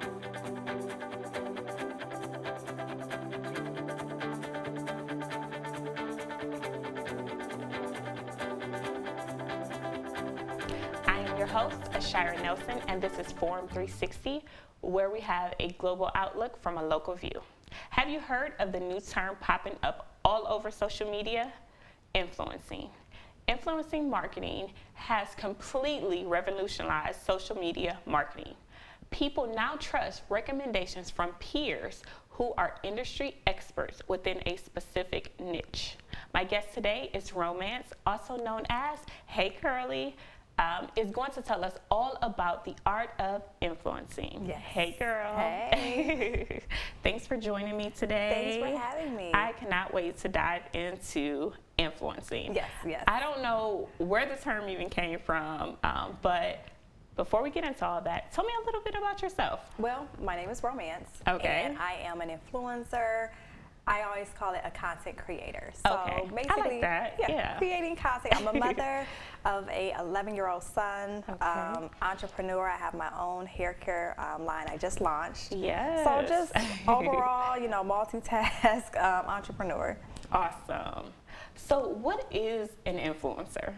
I am your host, Ashira Nelson, and this is Forum 360, where we have a global outlook from a local view. Have you heard of the new term popping up all over social media? Influencing. Influencing marketing has completely revolutionized social media marketing. People now trust recommendations from peers who are industry experts within a specific niche. My guest today is Romance, also known as Hey Curly, is going to tell us all about the art of influencing. Yes. Hey girl. Hey. Thanks for joining me today. Thanks for having me. I cannot wait to dive into influencing. Yes, yes. I don't know where the term even came from, but before we get into all that, tell me a little bit about yourself. Well, my name is Romance. Okay. And I am an influencer. I always call it a content creator. So Okay. basically, I like that. Yeah. creating content. I'm a mother of a 11-year-old son, Okay. entrepreneur. I have my own hair care line I just launched. Yes. So just overall, multitask entrepreneur. Awesome. So what is an influencer?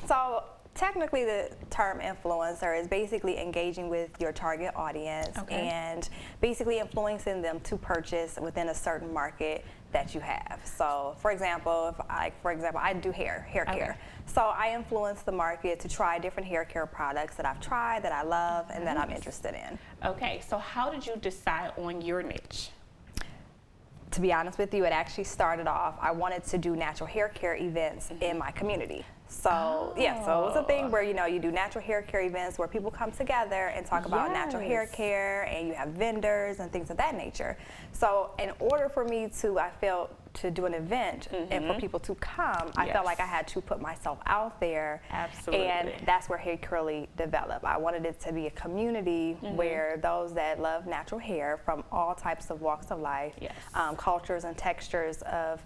So technically the term influencer is basically engaging with your target audience and basically influencing them to purchase within a certain market that you have. So for example, I do hair care. So I influence the market to try different hair care products that I've tried, that I love, and that I'm interested in. Okay, so how did you decide on your niche? To be honest with you, it actually started off, I wanted to do natural hair care events in my community. So yeah, so it was a thing where you do natural hair care events where people come together and talk about natural hair care, and you have vendors and things of that nature. So in order for me to, I felt, to do an event and for people to come, I felt like I had to put myself out there. Absolutely. And that's where Hey Curly developed. I wanted it to be a community where those that love natural hair from all types of walks of life, cultures and textures of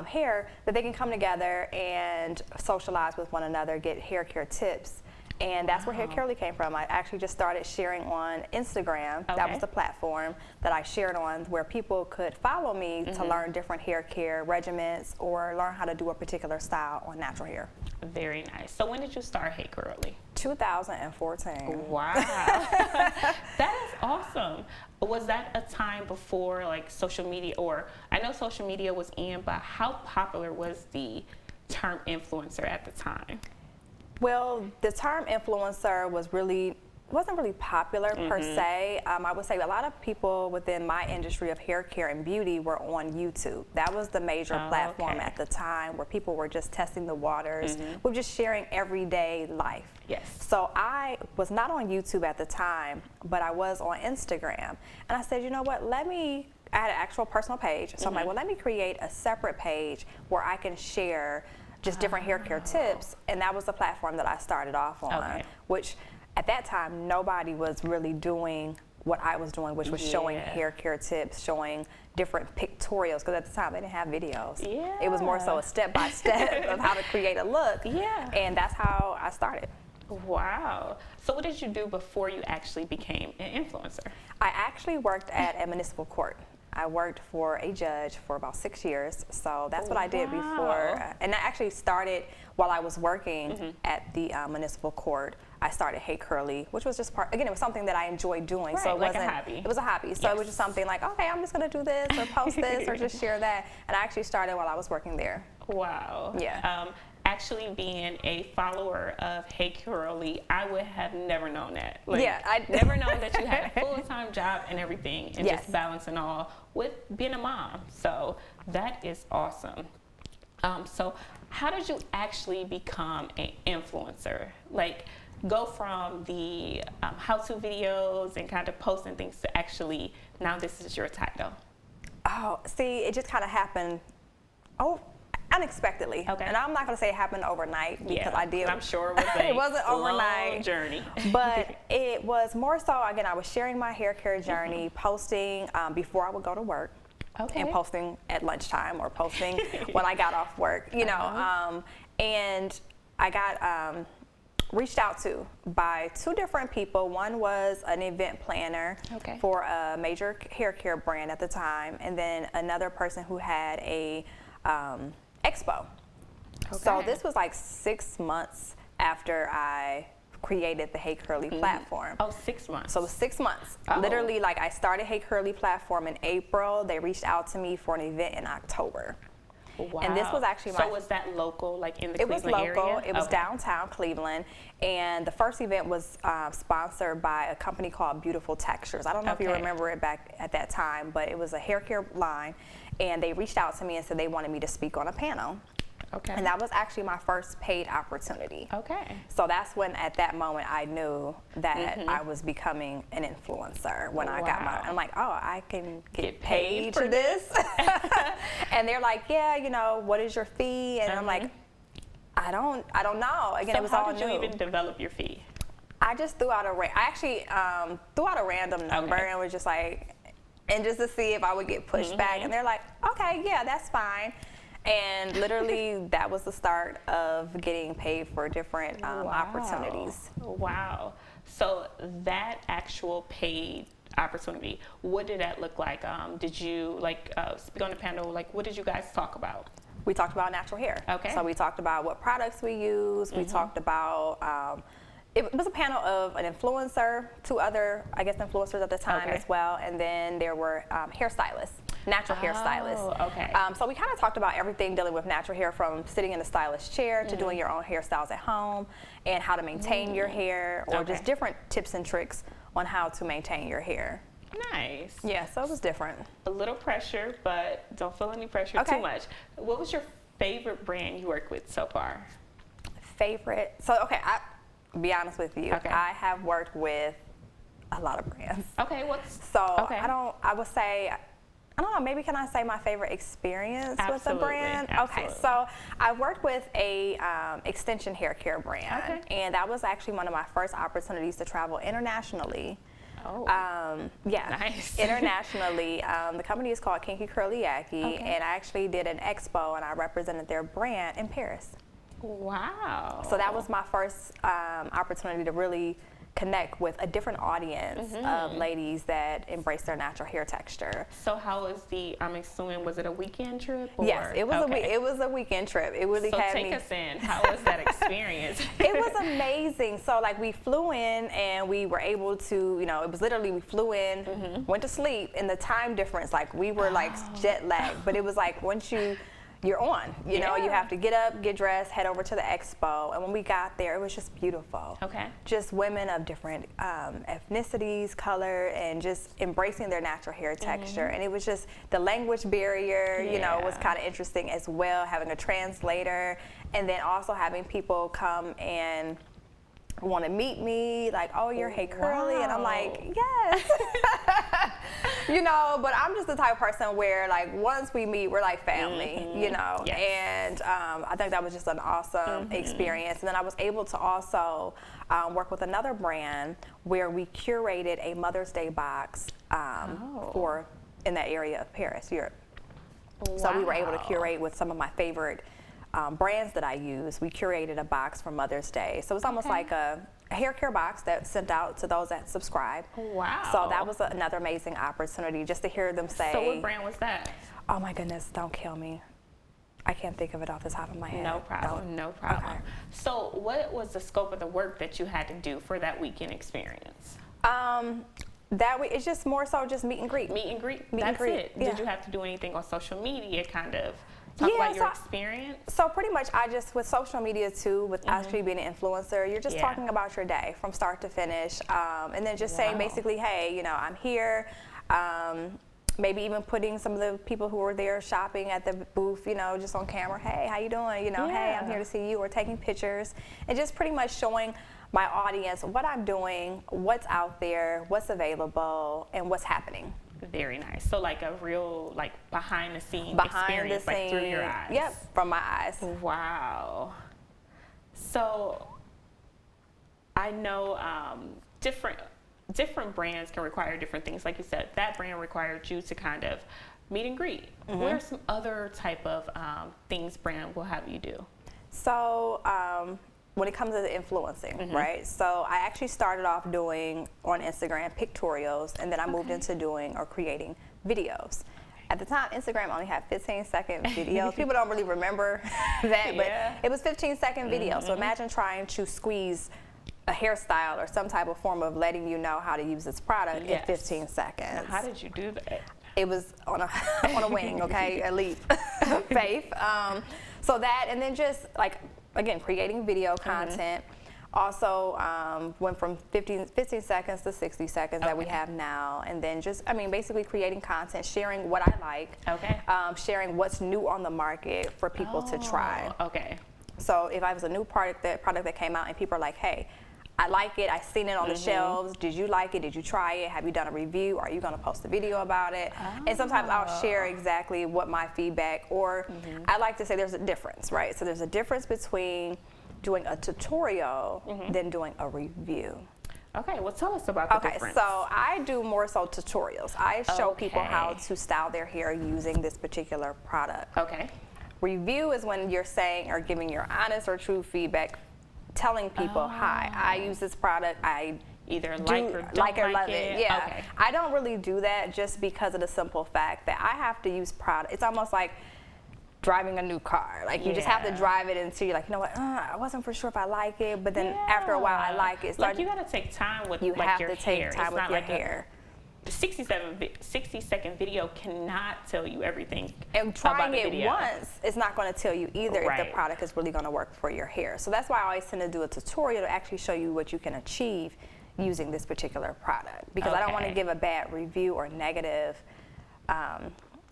hair, that they can come together and socialize with one another, get hair care tips. And that's where Hey Curly came from. I actually just started sharing on Instagram. That was the platform that I shared on, where people could follow me to learn different hair care regimens or learn how to do a particular style on natural hair. Very nice. So when did you start Hey Curly? 2014. Wow. That is awesome. Was that a time before like social media, or I know social media was in, but how popular was the term influencer at the time? Well, the term influencer wasn't really popular per se. I would say a lot of people within my industry of hair care and beauty were on YouTube. That was the major platform at the time where people were just testing the waters, with just sharing everyday life. Yes. So I was not on YouTube at the time, but I was on Instagram. And I said, you know what, I had an actual personal page. So I'm like, well, let me create a separate page where I can share just different hair care tips. And that was the platform that I started off on, which at that time, nobody was really doing what I was doing, which was showing hair care tips, showing different pictorials, because at the time they didn't have videos. It was more so a step-by-step of how to create a look. And that's how I started. Wow. So what did you do before you actually became an influencer? I actually worked at a municipal court. I worked for a judge for about 6 years, so that's what I did before. And I actually started while I was working at the municipal court. I started Hey Curly, which was just it was something that I enjoyed doing. So it like wasn't a hobby. It was a hobby. So it was just something like, okay, I'm just gonna do this or post this or just share that. And I actually started while I was working there. Wow. Yeah. Actually being a follower of Hey Curly, I would have never known that. Like, I never known that you had a full-time job and everything, and just balancing all with being a mom. So that is awesome. So how did you actually become an influencer? Like, go from the how-to videos and kind of posting things to actually, now this is your title? Oh, see, it just kind of happened unexpectedly. And I'm not going to say it happened overnight, because I did. I'm sure it was it wasn't overnight long journey. But it was more so, again, I was sharing my hair care journey, posting before I would go to work. And posting at lunchtime or posting when I got off work, you know. And I got reached out to by two different people. One was an event planner for a major hair care brand at the time, and then another person who had a expo. So this was like 6 months after I created the Hey Curly platform. Oh, 6 months. So it was 6 months. Literally, like I started Hey Curly platform in April. They reached out to me for an event in October. Wow. And this was actually So was that local, like in the Cleveland area? It was local. It was downtown Cleveland. And the first event was sponsored by a company called Beautiful Textures. I don't know if you remember it back at that time, but it was a hair care line. And they reached out to me and said they wanted me to speak on a panel. And that was actually my first paid opportunity. So that's when, at that moment, I knew that I was becoming an influencer. When I got my, I'm like, oh, I can get paid for this. And they're like, yeah, you know, what is your fee? And I'm like, I don't know. Again, so it was all new. How did you even develop your fee? I just threw out a random number and was just like, and just to see if I would get pushed back. And they're like, okay, yeah, that's fine. And literally, that was the start of getting paid for different opportunities. Wow. So that actual paid opportunity, what did that look like? Did you speak on the panel? Like, what did you guys talk about? We talked about natural hair. So we talked about what products we use. We talked about, it was a panel of an influencer, two other, I guess, influencers at the time as well. And then there were hairstylists. Natural hairstylists. So we kind of talked about everything dealing with natural hair, from sitting in a stylist chair to doing your own hairstyles at home, and how to maintain your hair, or just different tips and tricks on how to maintain your hair. Nice. Yeah, so it was different. A little pressure, but don't feel any pressure too much. What was your favorite brand you worked with so far? Favorite? So, I'll be honest with you. I have worked with a lot of brands. I would say, I don't know, maybe can I say my favorite experience with a brand? Absolutely. So I worked with a extension hair care brand, and that was actually one of my first opportunities to travel internationally. Nice. Internationally. The company is called Kinky Curly Yaki, and I actually did an expo, and I represented their brand in Paris. Wow. So that was my first opportunity to really connect with a different audience of ladies that embrace their natural hair texture. So how was I'm assuming, was it a weekend trip? Or? Yes, it was a weekend trip. It really had me. So take us in. How was that experience? It was amazing. So like, we flew in and we were able to, it was literally, we flew in, went to sleep, and the time difference, like we were like jet lagged, but it was like once you're on, you know, you have to get up, get dressed, head over to the expo. And when we got there, it was just beautiful. Just women of different ethnicities, color, and just embracing their natural hair texture. And it was just the language barrier, you know, was kind of interesting as well, having a translator, and then also having people come and want to meet me, like, oh, you're Hey Curly, and I'm like, yes. You know, but I'm just the type of person where, like, once we meet, we're like family, you know. And I think that was just an awesome experience. And then I was able to also work with another brand where we curated a Mother's Day box in that area of Paris, Europe. So we were able to curate with some of my favorite brands that I use. We curated a box for Mother's Day. So it's almost like a hair care box that's sent out to those that subscribe. Wow. So that was another amazing opportunity, just to hear them say. So what brand was that? Oh my goodness, don't kill me. I can't think of it off the top of my head. No problem, no problem. So what was the scope of the work that you had to do for that weekend experience? It's just more so just meet and greet. Meet and greet? That's it? Did you have to do anything on social media, kind of talk about your experience? So pretty much with social media too, with actually being an influencer, you're just talking about your day from start to finish, and then just saying basically, hey, you know, I'm here. Maybe even putting some of the people who were there shopping at the booth, you know, just on camera. Hey, how you doing? You know, hey, I'm here to see you. Or taking pictures, and just pretty much showing my audience what I'm doing, what's out there, what's available, and what's happening. Very nice. So like a real, like, behind the scenes experience, like through your eyes. Yep, from my eyes. Wow. So I know different brands can require different things. Like you said, that brand required you to kind of meet and greet. What are some other type of things brand will have you do? So when it comes to influencing, right? So I actually started off doing on Instagram pictorials, and then I moved into doing or creating videos. At the time, Instagram only had 15-second videos. People don't really remember that, but it was 15-second videos. So imagine trying to squeeze a hairstyle or some type of form of letting you know how to use this product in 15 seconds. Now, how did you do that? It was on a on a wing, okay, a leap of faith. So that, and then just like, again, creating video content. Also went from 15 seconds to 60 seconds that we have now, and then just, I mean, basically creating content, sharing what I like, sharing what's new on the market for people to try. So if I was a new product that came out and people are like, hey, I like it, I've seen it on the shelves, did you like it, did you try it, have you done a review, are you going to post a video about it? And sometimes I'll share exactly what my feedback, or I like to say there's a difference, right? So there's a difference between doing a tutorial than doing a review. Okay, well, tell us about the difference. So I do more so tutorials. I show people how to style their hair using this particular product. Review is when you're saying or giving your honest or true feedback, telling people, hi, I use this product, I either like or don't like love it. Yeah, I don't really do that just because of the simple fact that I have to use product. It's almost like driving a new car. Like you just have to drive it until you're like, you know what, I wasn't for sure if I like it, but then after a while I like it. Like you gotta take time with you like have your to take hair. time it's with not your like hair. A 60-second video cannot tell you everything. And trying about the it video. once is not going to tell you either if the product is really going to work for your hair. So that's why I always tend to do a tutorial to actually show you what you can achieve using this particular product, because I don't want to give a bad review or negative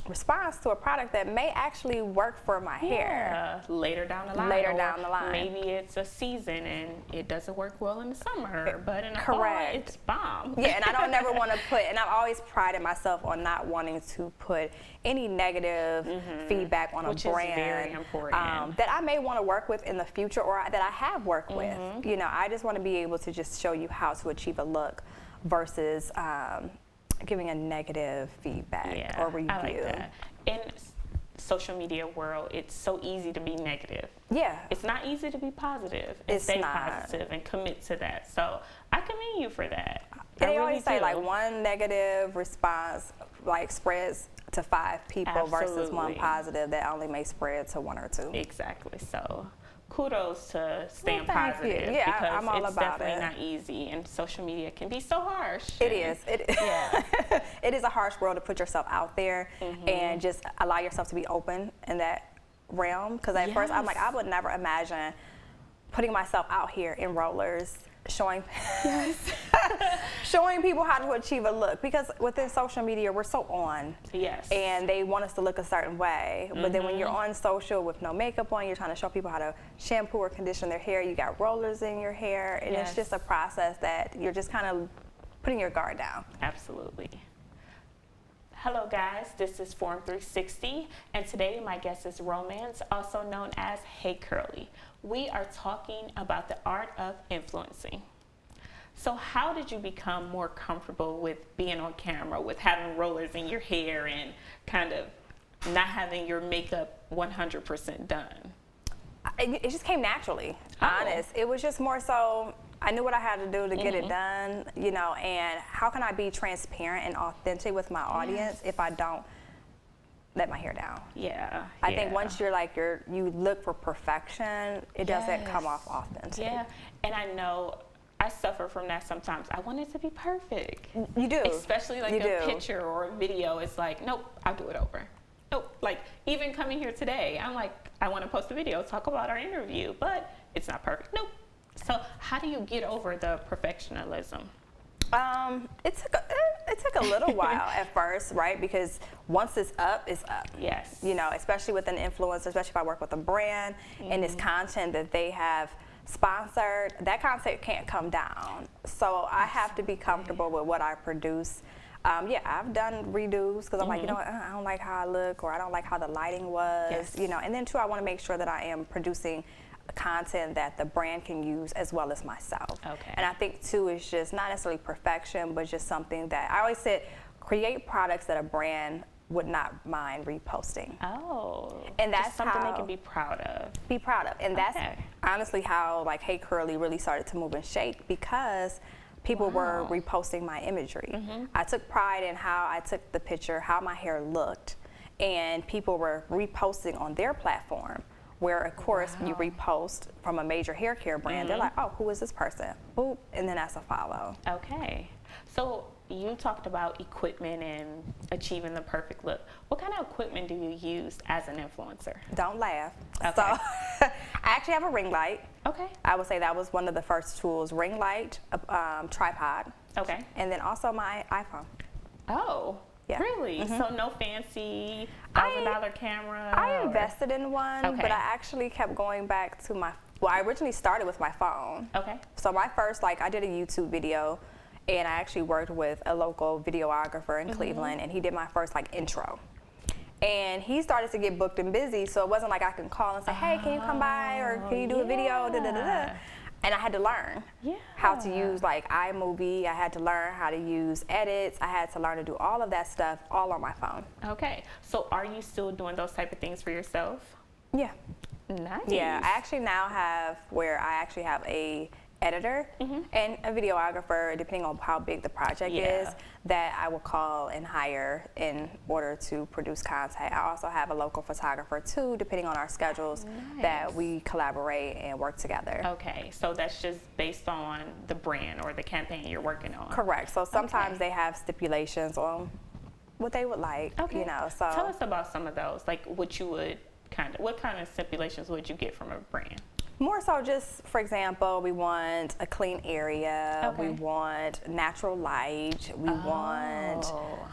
response to a product that may actually work for my hair later down the line. Down the line. Maybe it's a season and it doesn't work well in the summer, but in the fall it's bomb. Yeah, and I don't never want to put, and I've always prided myself on not wanting to put any negative feedback on Which a brand is very important. that I may want to work with in the future, or that I have worked with. You know, I just want to be able to just show you how to achieve a look versus giving a negative feedback or review. I like that. In social media world, it's so easy to be negative. It's not easy to be positive and stay positive and commit to that. So I commend you for that. They always say like one negative response like spreads to 5 people versus one positive that only may spread to 1 or 2. Exactly. So kudos to staying positive, because I'm all it's about definitely not easy, and social media can be so harsh. It is. It is a harsh world to put yourself out there and just allow yourself to be open in that realm. Because at first I'm like, I would never imagine putting myself out here in rollers, showing showing people how to achieve a look, because within social media we're so on and they want us to look a certain way, but then when you're on social with no makeup on, you're trying to show people how to shampoo or condition their hair, you got rollers in your hair, and it's just a process that you're just kind of putting your guard down. Absolutely. Hello guys, this is Form 360, and today my guest is Romance, also known as Hey Curly. We are talking about the art of influencing. So how did you become more comfortable with being on camera, with having rollers in your hair and kind of not having your makeup 100% done? It just came naturally, honest. It was just more so, I knew what I had to do to get it done, you know, and how can I be transparent and authentic with my audience if I don't let my hair down? I think once you're like, you look for perfection, it doesn't come off authentic. And I know I suffer from that sometimes. I want it to be perfect. You do. Especially like a picture or a video. It's like, nope, I'll do it over. Nope. Like even coming here today, I'm like, I want to post a video, talk about our interview, but it's not perfect. Nope. So how do you get over the perfectionism? It took a little while at first, right? Because once it's up, it's up. You know, especially with an influencer, especially if I work with a brand and it's content that they have sponsored, that content can't come down. So I have to be comfortable with what I produce. I've done redos because I'm like, you know what, I don't like how I look, or I don't like how the lighting was, you know. And then too, I want to make sure that I am producing content that the brand can use as well as myself. And I think too, it's just not necessarily perfection, but just something that I always said, create products that a brand would not mind reposting. Oh, And that's just something how- they can be proud of. Be proud of. And that's Okay. honestly how like Hey Curly really started to move and shake, because people were Wow. reposting my imagery. Mm-hmm. I took pride in how I took the picture, how my hair looked, and people were reposting on their platform, where of course you Wow. repost from a major hair care brand, they're like, oh, who is this person? Boop, and then that's a follow. Okay. So you talked about equipment and achieving the perfect look. What kind of equipment do you use as an influencer? Don't laugh. Okay. So I actually have a ring light. Okay. I would say that was one of the first tools, ring light, tripod, Okay. and then also my iPhone. Oh, Yeah. really? So no fancy $1,000 camera? I or- invested in one, Okay. but I actually kept going back to I originally started with my phone. Okay. So my first, I did a YouTube video, and I actually worked with a local videographer in Cleveland, and he did my first, intro. And he started to get booked and busy, so it wasn't like I can call and say, hey, can you come by, or can you do a video, yeah. And I had to learn how to Yeah. use iMovie. I had to learn how to use edits. I had to learn to do all of that stuff all on my phone. Okay. So are you still doing those type of things for yourself? Yeah. Nice. Yeah, I actually now have where I actually have a editor and a videographer, depending on how big the project Yeah. is, that I will call and hire in order to produce content. I also have a local photographer too, depending on our schedules, that we collaborate and work together. Okay. So that's just based on the brand or the campaign you're working on. Correct. So sometimes Okay. they have stipulations on what they would like, Okay. so. Tell us about some of those. Like what you would what kind of stipulations would you get from a brand? More so just, for example, we want a clean area, we Okay. want natural light, we want,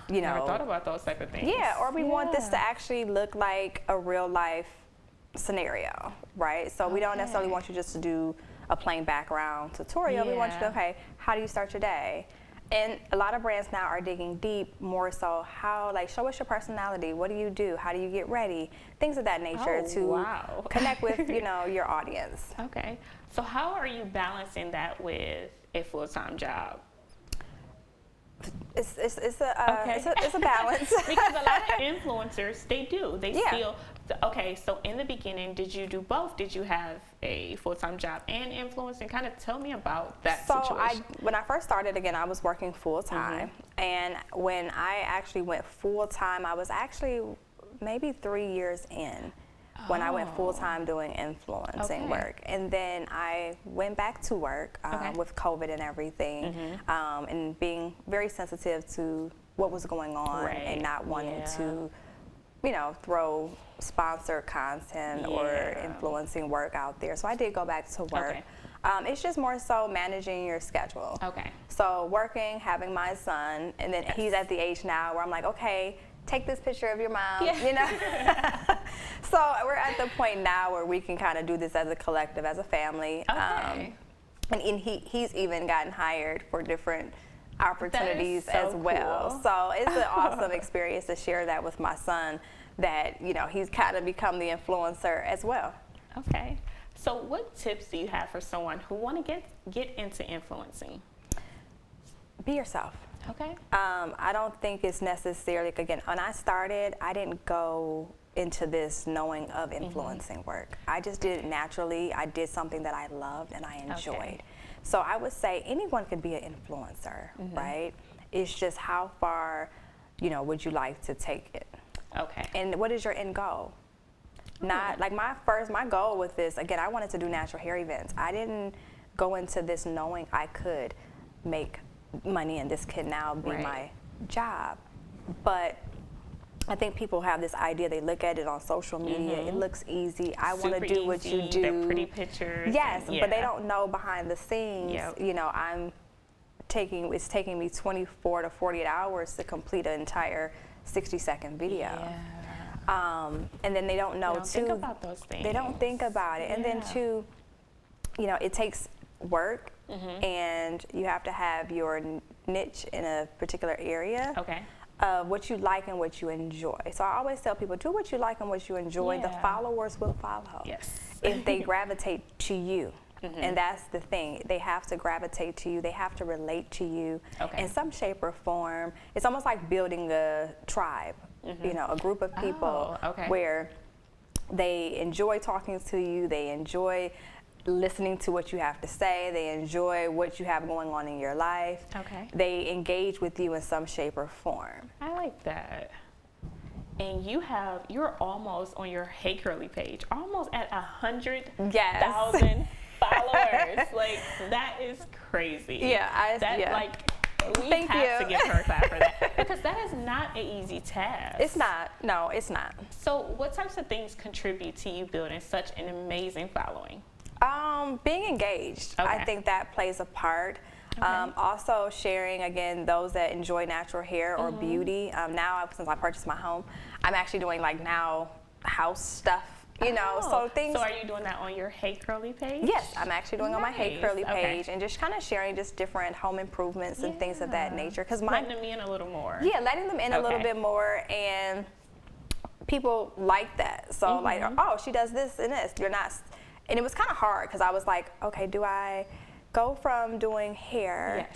Never thought about those type of things. yeah, or we want this to Yeah. actually look like a real life scenario, right? So we don't necessarily Okay. want you just to do a plain background tutorial. We want you to, Yeah. okay, how do you start your day? And a lot of brands now are digging deep, more so how, show us your personality. What do you do? How do you get ready? Things of that nature Oh, to wow. connect with, your audience. Okay. So how are you balancing that with a full-time job? It's a Okay. it's a balance. Because a lot of influencers, they do. They Yeah. still. Okay, so in the beginning, did you do both? Did you have a full-time job and influencing? Kind of tell me about that So situation. when I first started, again, I was working full time, and when I actually went full time, I was actually maybe 3 years in when I went full time doing influencing Okay. work, and then I went back to work Okay. with COVID and everything, and being very sensitive to what was going on Right. and not wanting Yeah. to, throw sponsored content or Yeah. influencing work out there. So I did go back to work. Okay. It's just more so managing your schedule. Okay. So working, having my son, and then he's at the age now where I'm like, okay, take this picture of your mom, So we're at the point now where we can kind of do this as a collective, as a family. Okay. And he's even gotten hired for different opportunities so as well. cool. So it's an awesome experience to share that with my son, that, he's kind of become the influencer as well. Okay. So what tips do you have for someone who want to get into influencing? Be yourself. Okay. I don't think it's necessarily, again, when I started, I didn't go into this knowing of influencing work. I just did it naturally. I did something that I loved and I enjoyed. Okay. So I would say anyone could be an influencer, right? It's just how far, would you like to take it? Okay. And what is your end goal? Not like my goal with this, again, I wanted to do natural hair events. I didn't go into this knowing I could make money and this could now be Right. my job. But I think people have this idea, they look at it on social media, it looks easy. I want to Super do what you easy, do. They're pretty pictures. Yes, and- but they yeah. don't know behind the scenes, Yep. it's taking me 24 to 48 hours to complete an entire 60-second video. Yeah. And then they don't know They don't too. think about those things. They don't think about it. And then Yeah. too, it takes work, and you have to have your niche in a particular area Okay. of what you like and what you enjoy. So I always tell people, do what you like and what you enjoy. The Yeah. followers will follow. Yes. If they gravitate to you. And that's the thing. They have to gravitate to you. They have to relate to you Okay. in some shape or form. It's almost like building a tribe you know, a group of people where they enjoy talking to you, they enjoy listening to what you have to say, they enjoy what you have going on in your life. Okay. They engage with you in some shape or form. I like that. And you're almost on your Hey Curly page, almost at 100,000 followers. Like, that is crazy. Yeah, we have to give her a clap for that, because that is not an easy task. It's not. No, it's not. So what types of things contribute to you building such an amazing following? Being engaged. I think that plays a part. Also sharing, again, those that enjoy natural hair or beauty. Now, since I purchased my home, I'm actually doing like now house stuff, you know, so things. So are you doing that on your Hey Curly page? Yes, I'm actually doing on my Hey Curly page, and just kind of sharing just different home improvements and things of that nature. Because letting them in a little more. Yeah, letting them in a little bit more, and people like that. So like, oh, she does this and this. You're not, and it was kind of hard because I was like, okay, do I go from doing hair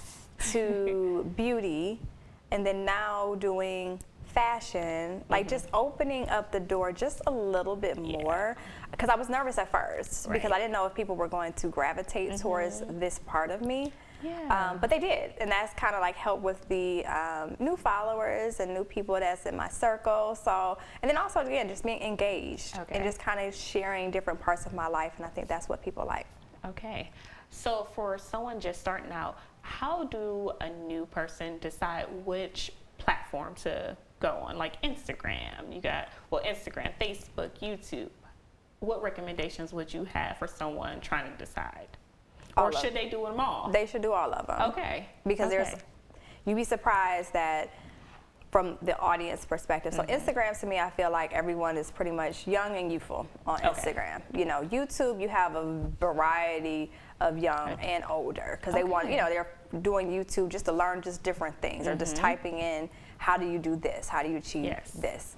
to beauty, and then now doing fashion, like just opening up the door just a little bit more, because I was nervous at first because I didn't know if people were going to gravitate towards this part of me. But they did, and that's kind of like helped with the new followers and new people that's in my circle. So, and then also again, just being engaged and just kind of sharing different parts of my life, and I think that's what people like. Okay. So for someone just starting out, how do a new person decide which platform to go on? Like Instagram, you got, Instagram, Facebook, YouTube. What recommendations would you have for someone trying to decide? Or should they do them all? They should do all of them. Okay. Because you'd be surprised that from the audience perspective. So Instagram, to me, I feel like everyone is pretty much young and youthful on Instagram. You know, YouTube, you have a variety of young and older, because they want, you know, they're doing YouTube just to learn just different things, or just typing in, how do you do this? How do you achieve this?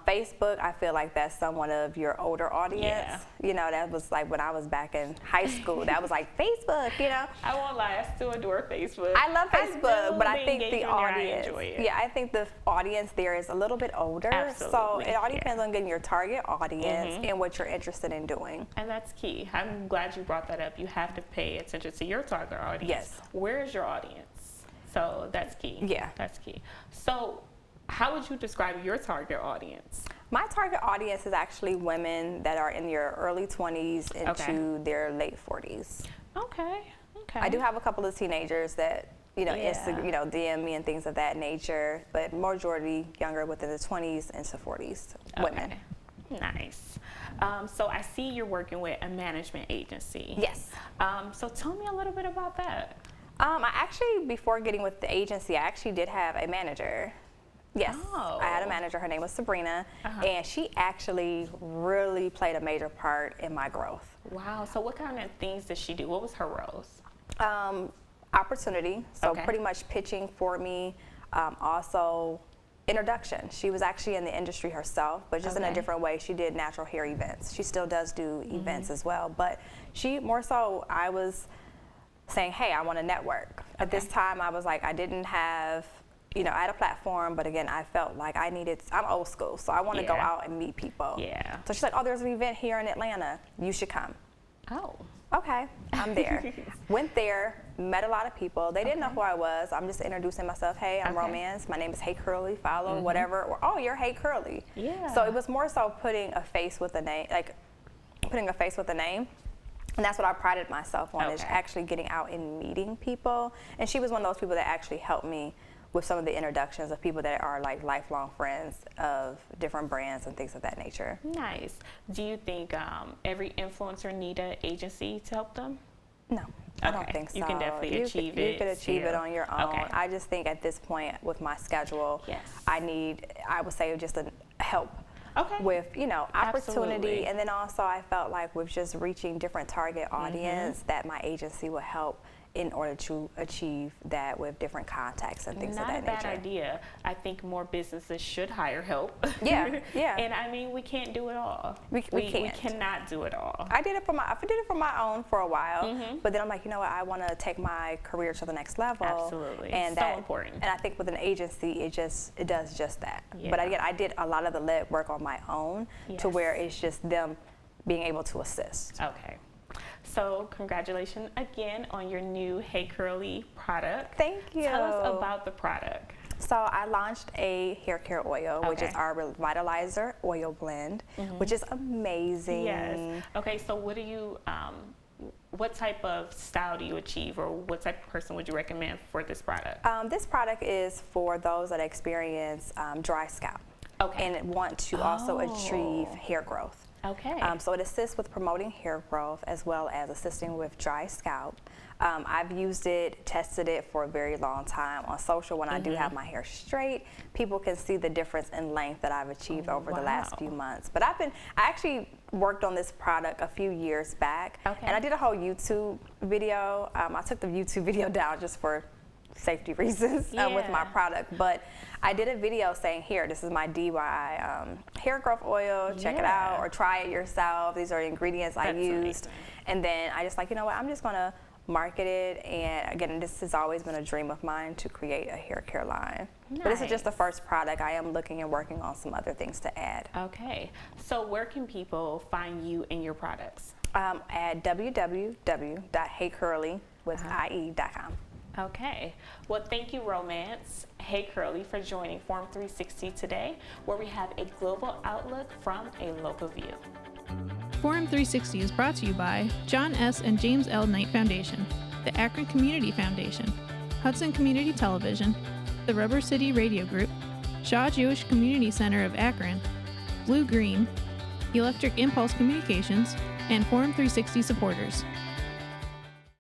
Facebook, I feel like that's somewhat of your older audience. You know, that was like when I was back in high school. That was like Facebook, you know. I won't lie, I still adore Facebook. I love Facebook, but I think the audience, I think the audience there is a little bit older. So it all depends on getting your target audience and what you're interested in doing. And that's key. I'm glad you brought that up. You have to pay attention to your target audience. Yes. Where is your audience? So that's key. Yeah. That's key. So how would you describe your target audience? My target audience is actually women that are in their early 20s into their late 40s. Okay. I do have a couple of teenagers that, you know, DM me and things of that nature, but majority younger, within the 20s into 40s women. Nice. So I see you're working with a management agency. Yes. So tell me a little bit about that. I actually, before getting with the agency, I actually did have a manager. Yes, I had a manager. Her name was Sabrina, and she actually really played a major part in my growth. Wow. So what kind of things did she do? What was her roles? Opportunity, so pretty much pitching for me. Also, introduction. She was actually in the industry herself, but just in a different way. She did natural hair events. She still does do events as well, but she more so, I was saying, hey, I want to network. At this time, I was like, I didn't have, you know, I had a platform, but again, I felt like I'm old school, so I want to go out and meet people. So she's like, oh, there's an event here in Atlanta. You should come. Oh. Okay, I'm there. Went there, met a lot of people. They didn't know who I was. I'm just introducing myself. Hey, I'm Romance. My name is Hey Curly. Follow, whatever. Or, oh, you're Hey Curly. So it was more so putting a face with a name, like putting a face with a name. And that's what I prided myself on, is actually getting out and meeting people. And she was one of those people that actually helped me with some of the introductions of people that are like lifelong friends of different brands and things of that nature. Nice. Do you think every influencer need an agency to help them? No, I don't think so. You can definitely achieve it. You can achieve it on your own. I just think at this point with my schedule, I would say just a help. With, you know, opportunity, and then also I felt like with just reaching different target audience that my agency would help in order to achieve that with different contacts and things of that nature. Not a bad idea. I think more businesses should hire help. Yeah, yeah. And I mean, we can't do it all. We can't. We cannot do it all. I did it for my own for a while, but then I'm like, you know what? I want to take my career to the next level. Absolutely, and so important. And I think with an agency, it does just that. Yeah. But again, I did a lot of the lead work on my own, to Yes. where it's just them being able to assist. Okay. So congratulations again on your new Hey Curly product. Thank you. Tell us about the product. So I launched a hair care oil, which is Okay. our Revitalizer oil blend, which is amazing. Yes. Okay, so what do you, what type of style do you achieve, or what type of person would you recommend for this product? This product is for those that experience dry scalp. Okay. And want to also achieve hair growth. Okay. So it assists with promoting hair growth as well as assisting with dry scalp. I've used it, tested it for a very long time on social. When I do have my hair straight, people can see the difference in length that I've achieved over the last few months. But I actually worked on this product a few years back, and I did a whole YouTube video. I took the YouTube video down just for safety reasons with my product, but I did a video saying, here, this is my DIY hair growth oil, check it out, or try it yourself. These are the ingredients I used. And then I just like, you know what, I'm just gonna market it. And again, this has always been a dream of mine to create a hair care line. But this is just the first product. I am looking and working on some other things to add. Okay, so where can people find you and your products? At www.heycurly.com. Okay. Well, thank you, Romance, Hey Curly, for joining Forum 360 today, where we have a global outlook from a local view. Forum 360 is brought to you by John S. and James L. Knight Foundation, the Akron Community Foundation, Hudson Community Television, the Rubber City Radio Group, Shaw Jewish Community Center of Akron, Blue Green, Electric Impulse Communications, and Forum 360 supporters.